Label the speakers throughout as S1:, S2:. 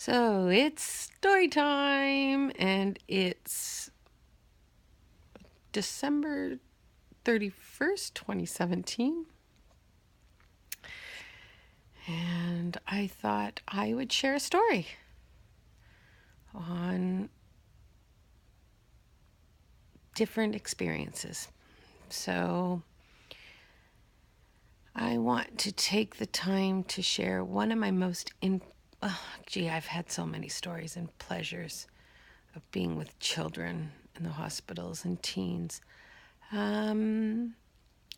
S1: So it's story time, and it's December 31st, 2017. And I thought I would share a story on different experiences. So I want to take the time to share one of my I've had so many stories and pleasures of being with children in the hospitals and teens. Um,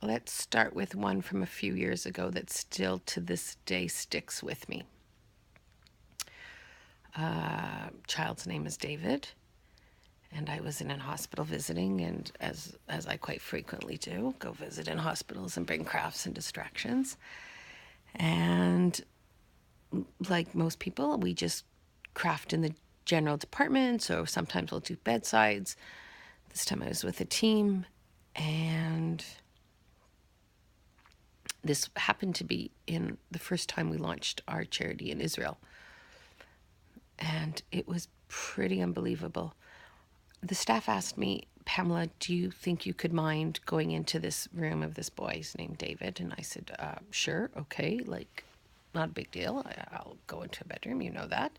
S1: let's start with one from a few years ago that still to this day sticks with me. Child's name is David, and I was in a hospital visiting, and as I quite frequently do, go visit in hospitals and bring crafts and distractions. And like most people, we just craft in the general department, so sometimes we'll do bedsides. This time I was with a team, and this happened to be in the first time we launched our charity in Israel. And it was pretty unbelievable. The staff asked me, Pamela, do you think you could mind going into this room of this boy? He's named David. And I said, sure, okay, like, not a big deal. I'll go into a bedroom, you know that.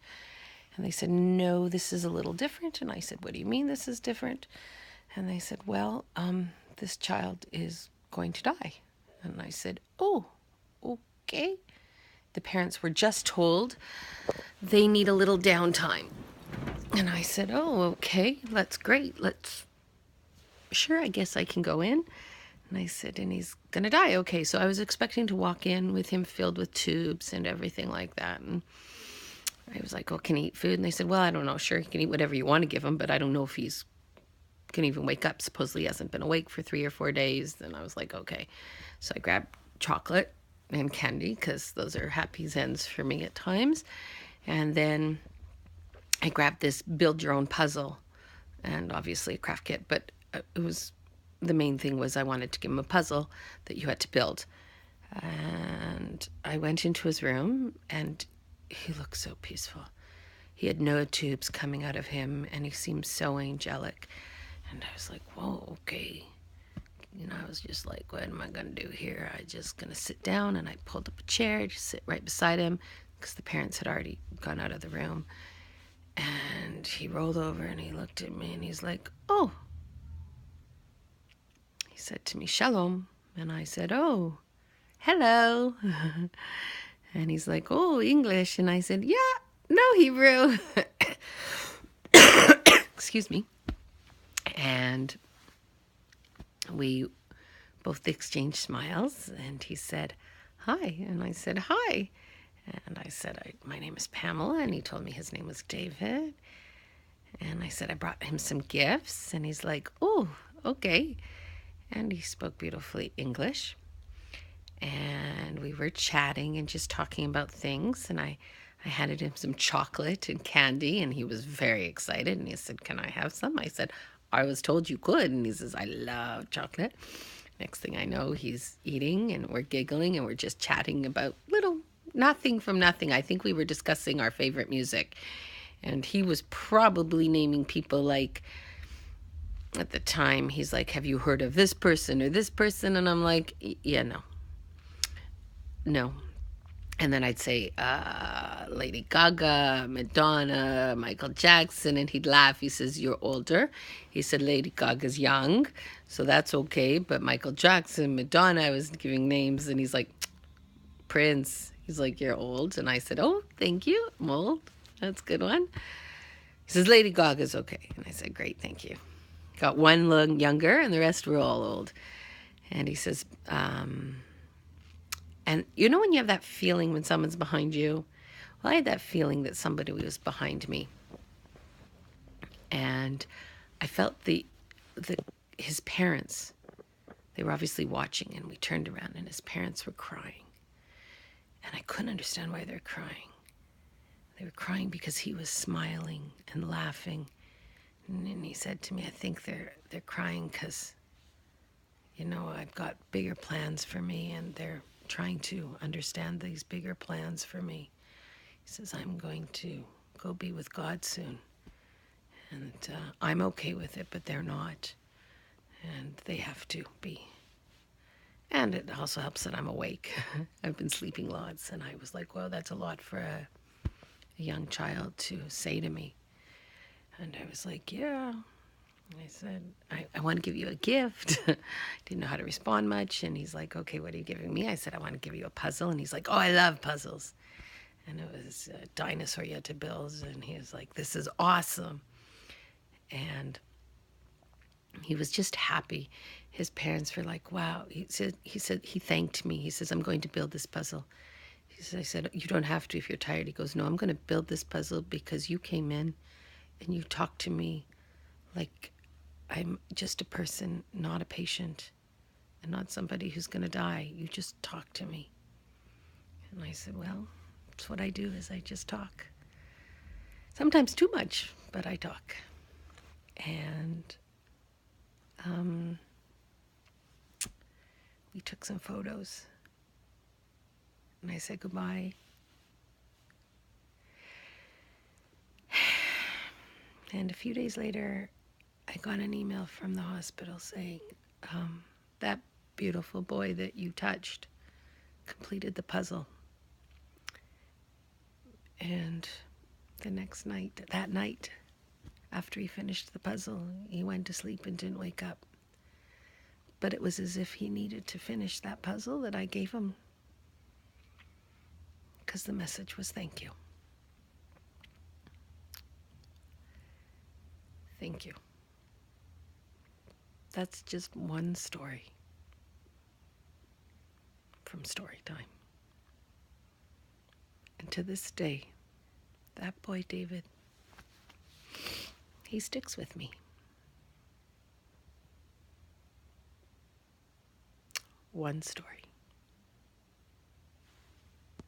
S1: And they said, no, this is a little different. And I said, what do you mean this is different? And they said, well, this child is going to die. And I said, oh, okay. The parents were just told they need a little downtime. And I said, oh, okay, that's great. Sure, I guess I can go in. And I said, and he's going to die. Okay, so I was expecting to walk in with him filled with tubes and everything like that. And I was like, oh, can he eat food? And they said, well, I don't know. Sure, he can eat whatever you want to give him, but I don't know if he's can even wake up. Supposedly he hasn't been awake for 3 or 4 days. And I was like, okay. So I grabbed chocolate and candy because those are happy zens for me at times. And then I grabbed this build your own puzzle and obviously a craft kit, but it was the main thing was I wanted to give him a puzzle that you had to build. And I went into his room and he looked so peaceful. He had no tubes coming out of him and he seemed so angelic. And I was like, whoa, okay. I was just like, what am I going to do here? I'm just going to sit down. And I pulled up a chair to sit right beside him because the parents had already gone out of the room. And he rolled over and he looked at me and he's like, oh. He said to me, shalom. And I said, oh, hello. And he's like, oh, English. And I said, yeah, no, Hebrew. Excuse me. And we both exchanged smiles, and he said, hi. And I said, hi. And I said, my name is Pamela, and he told me his name was David. And I said, I brought him some gifts, and he's like, oh, okay. And he spoke beautifully English. And we were chatting and just talking about things, and I handed him some chocolate and candy, and he was very excited. And he said, can I have some? I said, I was told you could. And he says, I love chocolate. Next thing I know, he's eating, and we're giggling, and we're just chatting about nothing from nothing. I think we were discussing our favorite music. And he was probably naming people like, at the time, he's like, have you heard of this person or this person? And I'm like, yeah, no. And then I'd say, Lady Gaga, Madonna, Michael Jackson, and he'd laugh. He says, you're older. He said, Lady Gaga's young, so that's okay. But Michael Jackson, Madonna, I was giving names, and he's like, Prince. He's like, you're old. And I said, oh, thank you. I'm old. That's a good one. He says, Lady Gaga's okay. And I said, great, thank you. Got one younger, and the rest were all old. And he says, and when you have that feeling when someone's behind you? Well, I had that feeling that somebody was behind me. And I felt his parents, they were obviously watching, and we turned around and his parents were crying. And I couldn't understand why they're crying. They were crying because he was smiling and laughing. And he said to me, I think they're crying because, I've got bigger plans for me, and they're trying to understand these bigger plans for me. He says, I'm going to go be with God soon. And I'm okay with it, but they're not. And they have to be. And it also helps that I'm awake. I've been sleeping lots. And I was like, well, that's a lot for a young child to say to me. And I was like, yeah. I said, I want to give you a gift. Didn't know how to respond much. And he's like, okay, what are you giving me? I said, I want to give you a puzzle. And he's like, oh, I love puzzles. And it was a dinosaur you had to build. And he was like, this is awesome. And he was just happy. His parents were like, wow. He thanked me. He says, I'm going to build this puzzle. I said, you don't have to if you're tired. He goes, no, I'm going to build this puzzle because you came in and you talked to me like I'm just a person, not a patient, and not somebody who's going to die. You just talk to me. And I said, well, that's what I do, is I just talk. Sometimes too much, but I talk. And we took some photos. And I said goodbye. And a few days later, I got an email from the hospital saying, that beautiful boy that you touched completed the puzzle. And that night, after he finished the puzzle, he went to sleep and didn't wake up. But it was as if he needed to finish that puzzle that I gave him, because the message was thank you. Thank you. That's just one story from Storytime. And to this day, that boy David, he sticks with me. One story.